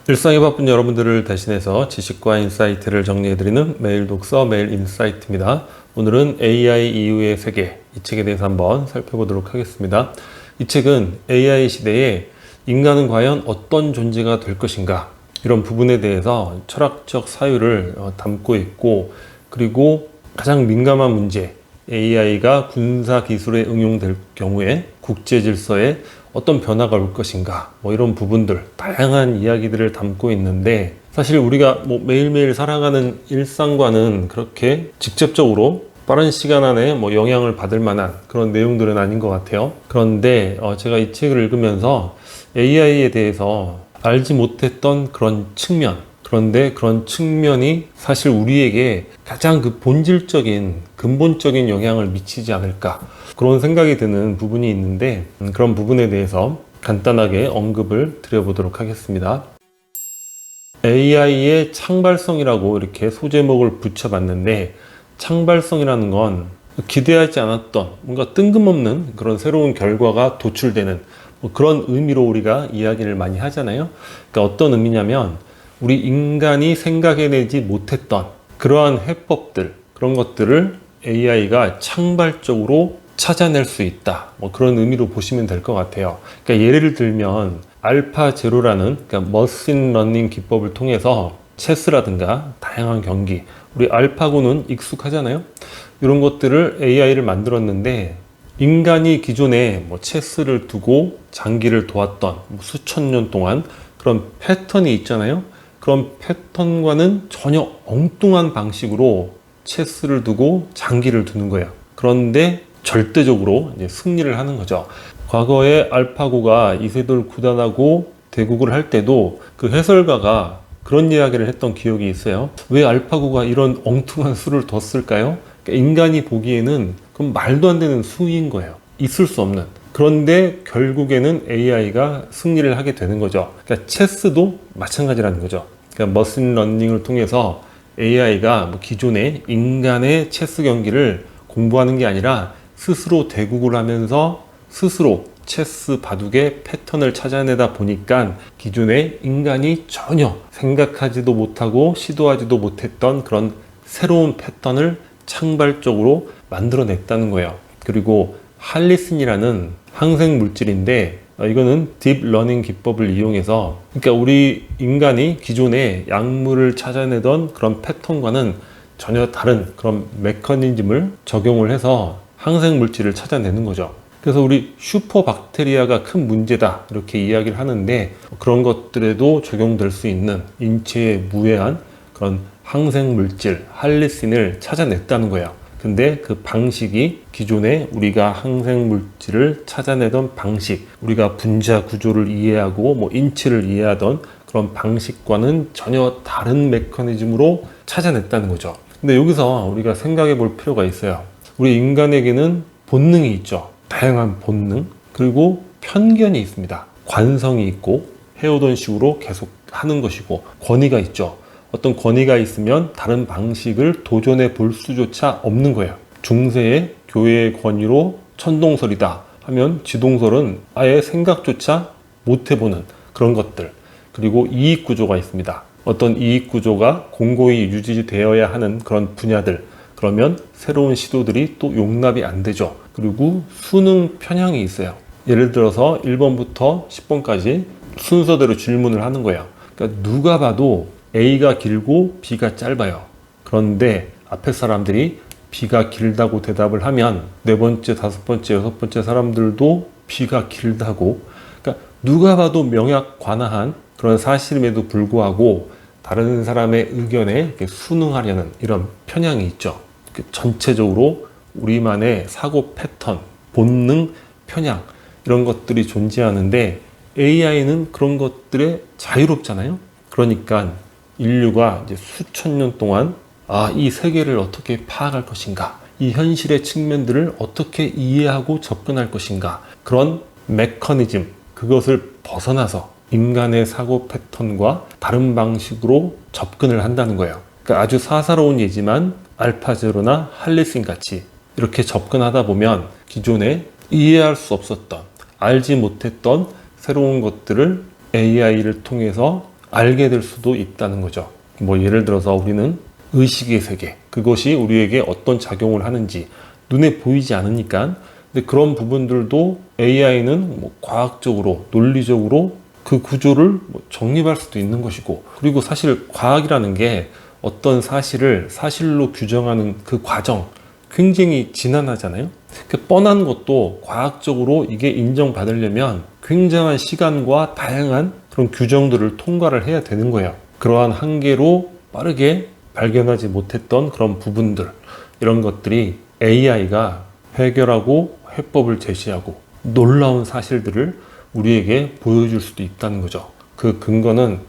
일상에 바쁜 여러분들을 대신해서 지식과 인사이트를 정리해드리는 매일 독서 매일 인사이트입니다. 오늘은 AI 이후의 세계, 이 책에 대해서 한번 살펴보도록 하겠습니다. 이 책은 AI 시대에 인간은 과연 어떤 존재가 될 것인가, 이런 부분에 대해서 철학적 사유를 담고 있고, 그리고 가장 민감한 문제, AI가 군사 기술에 응용될 경우에 국제 질서에 어떤 변화가 올 것인가, 이런 부분들, 다양한 이야기들을 담고 있는데, 사실 우리가 매일매일 살아가는 일상과는 그렇게 직접적으로 빠른 시간 안에 영향을 받을 만한 그런 내용들은 아닌 것 같아요. 그런데 제가 이 책을 읽으면서 AI에 대해서 알지 못했던 그런 측면, 그런데 그런 측면이 사실 우리에게 가장 그 본질적인, 근본적인 영향을 미치지 않을까, 그런 생각이 드는 부분이 있는데, 그런 부분에 대해서 간단하게 언급을 드려보도록 하겠습니다. AI의 창발성이라고 이렇게 소제목을 붙여봤는데, 창발성이라는 건 기대하지 않았던 뭔가 뜬금없는 그런 새로운 결과가 도출되는 그런 의미로 우리가 이야기를 많이 하잖아요. 그러니까 어떤 의미냐면, 우리 인간이 생각해내지 못했던 그러한 해법들, 그런 것들을 AI가 창발적으로 찾아낼 수 있다, 그런 의미로 보시면 될 것 같아요. 그러니까 예를 들면 알파제로라는 머신 러닝 기법을 통해서 체스라든가 다양한 경기, 우리 알파고는 익숙하잖아요. 이런 것들을 AI를 만들었는데, 인간이 기존에 체스를 두고 장기를 도왔던 수천 년 동안 그런 패턴이 있잖아요. 그런 패턴과는 전혀 엉뚱한 방식으로 체스를 두고 장기를 두는 거예요. 그런데 절대적으로 이제 승리를 하는 거죠. 과거에 알파고가 이세돌 구단하고 대국을 할 때도 그 해설가가 그런 이야기를 했던 기억이 있어요. 왜 알파고가 이런 엉뚱한 수를 뒀을까요? 그러니까 인간이 보기에는 그건 말도 안 되는 수인 거예요. 있을 수 없는. 그런데 결국에는 AI가 승리를 하게 되는 거죠. 그러니까 체스도 마찬가지라는 거죠. 그러니까 머신 러닝을 통해서 AI가 기존의 인간의 체스 경기를 공부하는 게 아니라 스스로 대국을 하면서 스스로 체스 바둑의 패턴을 찾아내다 보니까 기존의 인간이 전혀 생각하지도 못하고 시도하지도 못했던 그런 새로운 패턴을 창발적으로 만들어냈다는 거예요. 그리고 할리슨이라는 항생 물질인데, 이거는 딥러닝 기법을 이용해서, 그러니까 우리 인간이 기존에 약물을 찾아내던 그런 패턴과는 전혀 다른 그런 메커니즘을 적용을 해서 항생 물질을 찾아내는 거죠. 그래서 우리 슈퍼박테리아가 큰 문제다, 이렇게 이야기를 하는데, 그런 것들에도 적용될 수 있는 인체에 무해한 그런 항생 물질 할리신을 찾아냈다는 거예요. 근데 그 방식이 기존에 우리가 항생 물질을 찾아내던 방식, 우리가 분자 구조를 이해하고 인체를 이해하던 그런 방식과는 전혀 다른 메커니즘으로 찾아냈다는 거죠. 근데 여기서 우리가 생각해 볼 필요가 있어요. 우리 인간에게는 본능이 있죠. 다양한 본능, 그리고 편견이 있습니다. 관성이 있고 해오던 식으로 계속 하는 것이고, 권위가 있죠. 어떤 권위가 있으면 다른 방식을 도전해 볼 수조차 없는 거예요. 중세의 교회의 권위로 천동설이다 하면 지동설은 아예 생각조차 못 해보는 그런 것들. 그리고 이익구조가 있습니다. 어떤 이익구조가 공고히 유지되어야 하는 그런 분야들, 그러면 새로운 시도들이 또 용납이 안 되죠. 그리고 수능 편향이 있어요. 예를 들어서 1번부터 10번까지 순서대로 질문을 하는 거예요. 그러니까 누가 봐도 A가 길고 B가 짧아요. 그런데 앞에 사람들이 B가 길다고 대답을 하면 네 번째, 다섯 번째, 여섯 번째 사람들도 B가 길다고, 그러니까 누가 봐도 명약관화한 그런 사실임에도 불구하고 다른 사람의 의견에 순응하려는 이런 편향이 있죠. 전체적으로 우리만의 사고 패턴, 본능, 편향, 이런 것들이 존재하는데, AI는 그런 것들에 자유롭잖아요. 그러니까 인류가 이제 수천 년 동안 이 세계를 어떻게 파악할 것인가, 이 현실의 측면들을 어떻게 이해하고 접근할 것인가, 그런 메커니즘, 그것을 벗어나서 인간의 사고 패턴과 다른 방식으로 접근을 한다는 거예요. 그러니까 아주 사사로운 예지만 알파제로나 할리신 같이 이렇게 접근하다 보면 기존에 이해할 수 없었던, 알지 못했던 새로운 것들을 AI를 통해서 알게 될 수도 있다는 거죠. 뭐 예를 들어서 우리는 의식의 세계, 그것이 우리에게 어떤 작용을 하는지 눈에 보이지 않으니까, 근데 그런 부분들도 AI는 뭐 과학적으로, 논리적으로 그 구조를 뭐 정립할 수도 있는 것이고, 그리고 사실 과학이라는 게 어떤 사실을 사실로 규정하는 그 과정 굉장히 지난하잖아요. 그 뻔한 것도 과학적으로 이게 인정받으려면 굉장한 시간과 다양한 그런 규정들을 통과를 해야 되는 거예요. 그러한 한계로 빠르게 발견하지 못했던 그런 부분들, 이런 것들이 AI가 해결하고 해법을 제시하고 놀라운 사실들을 우리에게 보여줄 수도 있다는 거죠. 그 근거는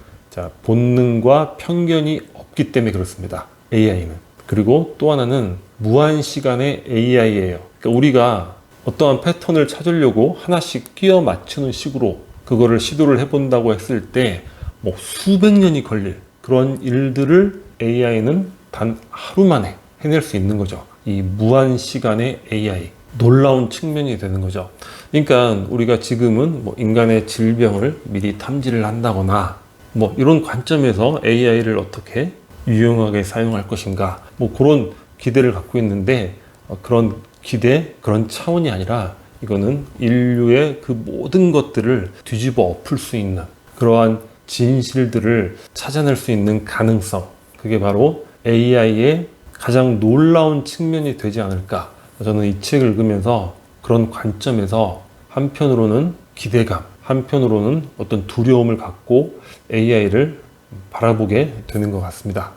본능과 편견이 없기 때문에 그렇습니다. AI는. 그리고 또 하나는 무한 시간의 AI예요. 그러니까 우리가 어떠한 패턴을 찾으려고 하나씩 끼워 맞추는 식으로 그거를 시도를 해본다고 했을 때 뭐 수백 년이 걸릴 그런 일들을 AI는 단 하루 만에 해낼 수 있는 거죠. 이 무한 시간의 AI. 놀라운 측면이 되는 거죠. 그러니까 우리가 지금은 뭐 인간의 질병을 미리 탐지를 한다거나 뭐 이런 관점에서 AI를 어떻게 유용하게 사용할 것인가, 뭐 그런 기대를 갖고 있는데, 그런 기대, 그런 차원이 아니라 이거는 인류의 그 모든 것들을 뒤집어 엎을 수 있는 그러한 진실들을 찾아낼 수 있는 가능성, 그게 바로 AI의 가장 놀라운 측면이 되지 않을까. 저는 이 책을 읽으면서 그런 관점에서 한편으로는 기대감, 한편으로는 어떤 두려움을 갖고 AI를 바라보게 되는 것 같습니다.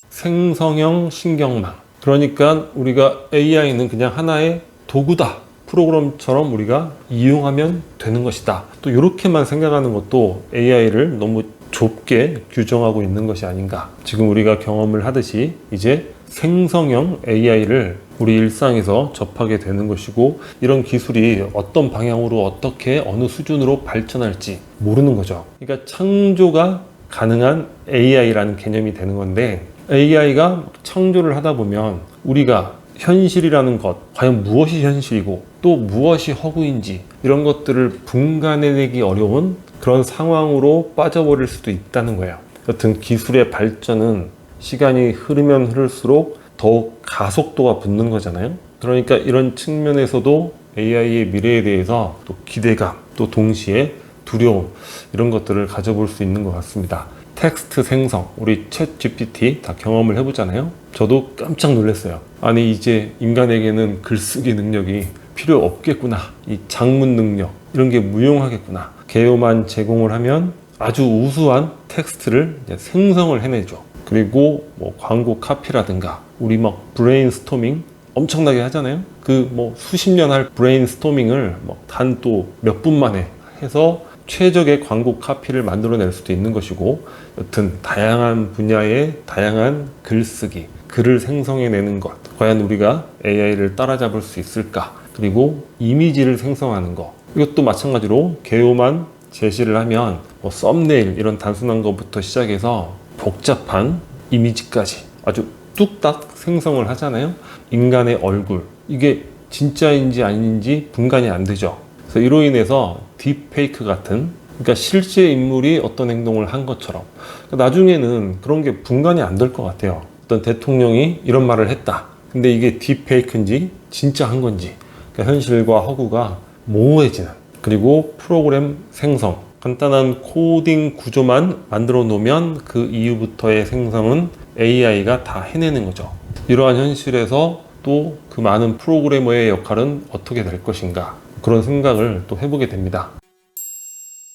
생성형 신경망. 그러니까 우리가 AI는 그냥 하나의 도구다, 프로그램처럼 우리가 이용하면 되는 것이다. 또 이렇게만 생각하는 것도 AI를 너무 좁게 규정하고 있는 것이 아닌가. 지금 우리가 경험을 하듯이 이제 생성형 AI를 우리 일상에서 접하게 되는 것이고, 이런 기술이 어떤 방향으로 어떻게 어느 수준으로 발전할지 모르는 거죠. 그러니까 창조가 가능한 AI라는 개념이 되는 건데, AI가 창조를 하다 보면 우리가 현실이라는 것, 과연 무엇이 현실이고 또 무엇이 허구인지 이런 것들을 분간해내기 어려운 그런 상황으로 빠져버릴 수도 있다는 거예요. 여튼 기술의 발전은 시간이 흐르면 흐를수록 더욱 가속도가 붙는 거잖아요. 그러니까 이런 측면에서도 AI의 미래에 대해서 또 기대감, 또 동시에 두려움, 이런 것들을 가져볼 수 있는 것 같습니다. 텍스트 생성, 우리 챗 GPT 다 경험을 해보잖아요. 저도 깜짝 놀랐어요. 아니 이제 인간에게는 글쓰기 능력이 필요 없겠구나, 이 작문 능력 이런 게 무용하겠구나. 개요만 제공을 하면 아주 우수한 텍스트를 생성을 해내죠. 그리고 뭐 광고 카피라든가, 우리 막 브레인스토밍 엄청나게 하잖아요. 그 뭐 수십 년 할 브레인스토밍을 단 또 몇 분 만에 해서 최적의 광고 카피를 만들어낼 수도 있는 것이고, 여튼 다양한 분야의 다양한 글쓰기, 글을 생성해내는 것, 과연 우리가 AI를 따라잡을 수 있을까? 그리고 이미지를 생성하는 것, 이것도 마찬가지로 개요만 제시를 하면 뭐 썸네일 이런 단순한 것부터 시작해서 복잡한 이미지까지 아주 뚝딱 생성을 하잖아요. 인간의 얼굴, 이게 진짜인지 아닌지 분간이 안 되죠. 그래서 이로 인해서 딥페이크 같은, 그러니까 실제 인물이 어떤 행동을 한 것처럼, 나중에는 그런 게 분간이 안 될 것 같아요. 어떤 대통령이 이런 말을 했다, 근데 이게 딥페이크인지 진짜 한 건지, 그러니까 현실과 허구가 모호해지는. 그리고 프로그램 생성, 간단한 코딩 구조만 만들어 놓으면 그 이후부터의 생성은 AI가 다 해내는 거죠. 이러한 현실에서 또 그 많은 프로그래머의 역할은 어떻게 될 것인가, 그런 생각을 또 해보게 됩니다.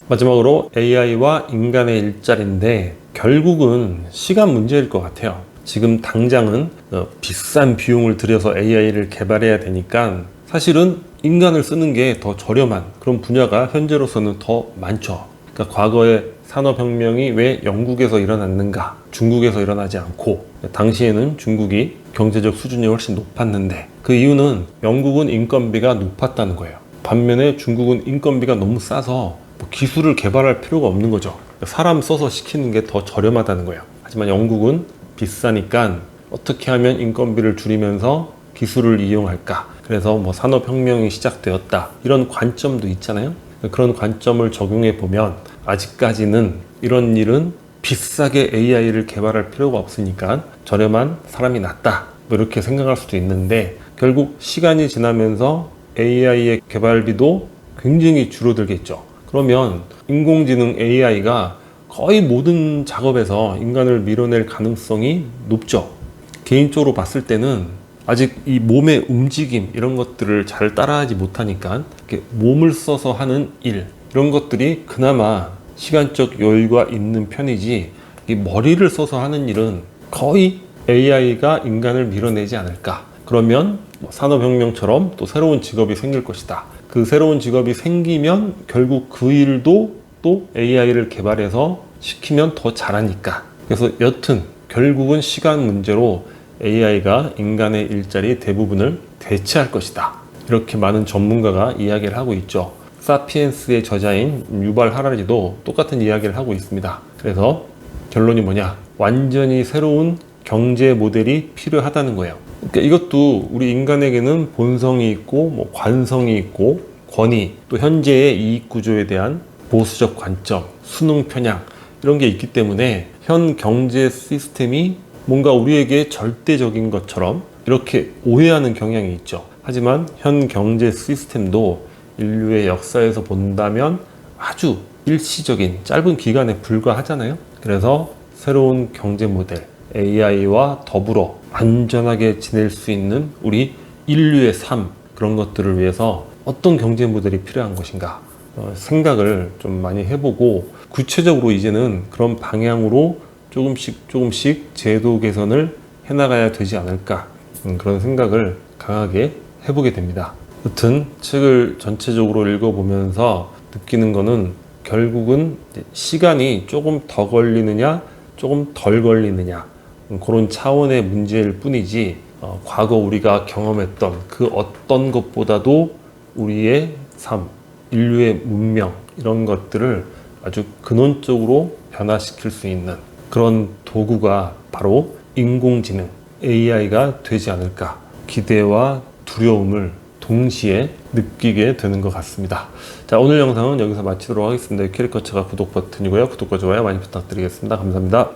마지막으로 AI와 인간의 일자리인데, 결국은 시간 문제일 것 같아요. 지금 당장은 비싼 비용을 들여서 AI를 개발해야 되니까 사실은 인간을 쓰는 게 더 저렴한 그런 분야가 현재로서는 더 많죠. 그러니까 과거에 산업혁명이 왜 영국에서 일어났는가, 중국에서 일어나지 않고, 당시에는 중국이 경제적 수준이 훨씬 높았는데, 그 이유는 영국은 인건비가 높았다는 거예요. 반면에 중국은 인건비가 너무 싸서 기술을 개발할 필요가 없는 거죠. 사람 써서 시키는 게 더 저렴하다는 거예요. 하지만 영국은 비싸니까 어떻게 하면 인건비를 줄이면서 기술을 이용할까, 그래서 뭐 산업혁명이 시작되었다, 이런 관점도 있잖아요. 그런 관점을 적용해 보면 아직까지는 이런 일은 비싸게 AI를 개발할 필요가 없으니까 저렴한 사람이 낫다, 뭐 이렇게 생각할 수도 있는데, 결국 시간이 지나면서 AI의 개발비도 굉장히 줄어들겠죠. 그러면 인공지능 AI가 거의 모든 작업에서 인간을 밀어낼 가능성이 높죠. 개인적으로 봤을 때는 아직 이 몸의 움직임 이런 것들을 잘 따라하지 못하니까 이렇게 몸을 써서 하는 일, 이런 것들이 그나마 시간적 여유가 있는 편이지, 이 머리를 써서 하는 일은 거의 AI가 인간을 밀어내지 않을까. 그러면 산업혁명처럼 또 새로운 직업이 생길 것이다. 그 새로운 직업이 생기면 결국 그 일도 또 AI를 개발해서 시키면 더 잘하니까. 그래서 여튼 결국은 시간 문제로 AI가 인간의 일자리 대부분을 대체할 것이다. 이렇게 많은 전문가가 이야기를 하고 있죠. 사피엔스의 저자인 유발 하라리도 똑같은 이야기를 하고 있습니다. 그래서 결론이 뭐냐? 완전히 새로운 경제 모델이 필요하다는 거예요. 그러니까 이것도 우리 인간에게는 본성이 있고 뭐 관성이 있고 권위, 또 현재의 이익 구조에 대한 보수적 관점, 수능 편향, 이런 게 있기 때문에 현 경제 시스템이 뭔가 우리에게 절대적인 것처럼 이렇게 오해하는 경향이 있죠. 하지만 현 경제 시스템도 인류의 역사에서 본다면 아주 일시적인 짧은 기간에 불과하잖아요. 그래서 새로운 경제 모델 AI와 더불어 안전하게 지낼 수 있는 우리 인류의 삶, 그런 것들을 위해서 어떤 경제 모델이 필요한 것인가 생각을 좀 많이 해보고, 구체적으로 이제는 그런 방향으로 조금씩 제도 개선을 해나가야 되지 않을까, 그런 생각을 강하게 해보게 됩니다. 여튼 책을 전체적으로 읽어보면서 느끼는 거는 결국은 시간이 조금 더 걸리느냐 조금 덜 걸리느냐, 그런 차원의 문제일 뿐이지 과거 우리가 경험했던 그 어떤 것보다도 우리의 삶, 인류의 문명, 이런 것들을 아주 근원적으로 변화시킬 수 있는 그런 도구가 바로 인공지능 AI가 되지 않을까, 기대와 두려움을 동시에 느끼게 되는 것 같습니다. 자, 오늘 영상은 여기서 마치도록 하겠습니다. 캐릭터처가 구독 버튼이고요. 구독과 좋아요 많이 부탁드리겠습니다. 감사합니다.